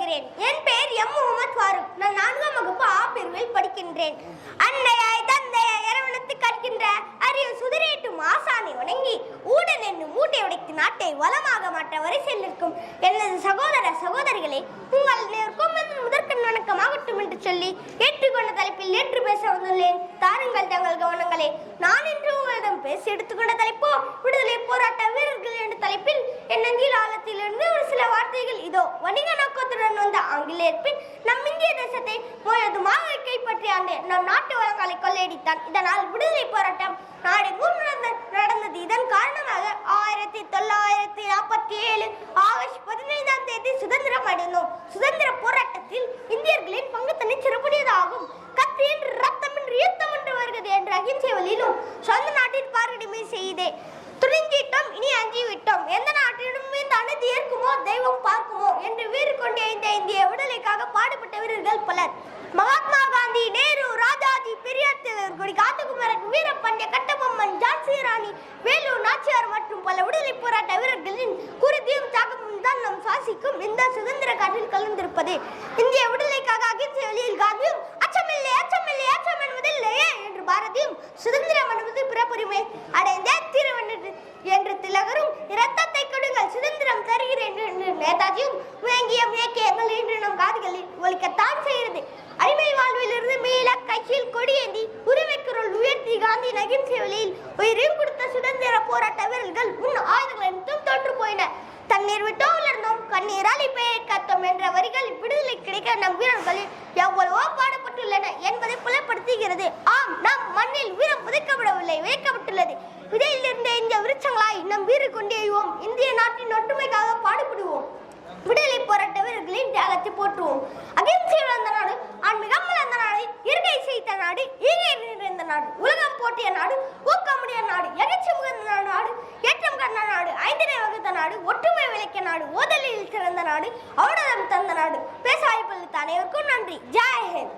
பேசுகிறேன். என் பெயர் எம். முகமது ஃபாரூக். நான் 4ஆம் வகுப்பு ஆ பிரிவில் படிக்கின்றேன். அன்னையாய் தந்தையாய் அரவணைத்து கற்கின்ற அறிவு சுதிரேட்டும் ஆசானை வணங்கி ஊடன் என்னும் மூட்டை உடைத்து நாட்டை வளமாக மாற்ற வரிசையில் நிற்கும் எனது சகோதர சகோதரிகளே, உங்கள் நேர்க்கும் முதற்கண் வணக்கமாகட்டும் என்று சொல்லி ஏற்றுக்கொண்ட தலைப்பில் நேற்று பேச வந்துள்ளேன். தாருங்கள் தங்கள் கவனங்களே. நான் இன்று உங்களிடம் பேசி எடுத்துக்கொண்ட தலைப்போ விடுதலை போராட்ட வீரர்கள் என்ற தலைப்பில் என் நெஞ்சில் ஆழத்திலிருந்து ஒரு சில வார்த்தைகள் இதோ. வணிக நோக்கத்துடன் வந்த ஆங்கிலேயர் பின் நம் இந்திய தேசத்தை முழுவதுமாக கைப்பற்றிய நம் நாட்டு வளங்களை கொள்ளையடித்தான். இதனால் விடுதலை போராட்டம் நாடெங்கும் நடந்தது. இதன் காரணமாக 1947 ஆகஸ்ட் 15ஆம் தேதி சுதந்திரம் அடைந்தோம். சுதந்திர போராட்டத்தில் இந்தியர்களின் பங்கு தனிச்சிறப்புடையதாகும். கத்தியின் ரத்தமின்றி யுத்தம் என்று வருகிறது என்ற அகிம்சை வழியிலும் சொந்த நாட்டின் பார்க்கடிமை செய்தே துணிஞ்சிட்டோம், இனி அஞ்சி விட்டோம். எந்த நாட்டிலும் இந்த அநீதி ஏற்குமோ தெய்வம் பார்க்குமோ என்று வீறு கொண்டே இந்திய விடுதலைக்காக பாடுபட்ட வீரர்கள் பலர். மகாத்மா காந்தி, நேரு, ராஜாஜி, பெரியார், கொடி காத்துக்குமரன், வீரபாண்டிய கட்டபொம்மன், ஜான்சி ராணி, வேலூர் நாச்சியார் மற்றும் பல விடுதலை போராட்ட வீரர்களின் குருதியும் தாக்கமும் தான் நம் சுவாசிக்கும் இந்த சுதந்திர காற்றில் கலந்திருப்பது. இந்திய விடுதலைக்காக அகிம்சை வழியில் காந்தியும் அச்சமில்லை அச்சமில்லை அச்சம் என்பதில்லையே என்று பாரதியும் சுதந்திரம் என்பது பிறப்புரிமை அடைந்தே தீரவென்று என்று திலகரும் இரத்தத்தை கொடுங்கள் சுதந்திரம் தருகிறேன் என்று நேதாஜியும் முழங்கிய முயற்சியங்கள் இன்று நம் காதுகளில் ஒலிக்கத்தான் செய்கிறது. அடிமை வாழ்விலிருந்து மீள கையில் கொடியேந்தி உரிமை குரல் உயர்த்தி காந்தி அகிம்சை வழியில் உயிரையும் கொடுத்த சுதந்திர போராட்ட வீரர்கள் முன் ஆயுதங்களின் தோற்று போயின. தண்ணீர் விட்டோ உலர்ந்தோம், கண்ணீரால் இப்பெயரை காத்தோம் என்ற வரிகள் விடுதலை கிடைக்க நம் வீரர்களில் எவ்வளவோ பாடுபட்டுள்ளன என்பதை புலப்படுத்துகிறது. ஆம், நம் மண்ணில் வீரம் புதைக்கப்படவில்லை, வைக்கப்பட்டுள்ளது. விதையில் இருந்த இந்த விருட்சங்களாய் நம் வீறு கொண்டேயுவோம். இந்திய நாட்டின் ஒற்றுமைக்காக பாடுபடுவோம். விடுதலை போராட்ட வீரர்களின் தியாகத்தை போற்றுவோம். அகிம்சை வளர்ந்த நாடு, ஆன்மீகம் வளர்ந்த நாடு, இயற்கை செய்த நாடு, ஈகை நிறைந்த நாடு, உலகம் போட்டிய நாடு, ஊக்கமுடைய நாடு, எகச்சி முகந்த நாடு, ஏற்றம் கண்ட நாடு, ஐந்தினை வகுத்த நாடு, ஒற்றுமை விளக்கிய நாடு, ஓதலில் சிறந்த நாடு, ஔடதம் தந்த நாடு. பேச வாய்ப்பளித்த அனைவருக்கும் நன்றி. ஜெய் ஹிந்த்.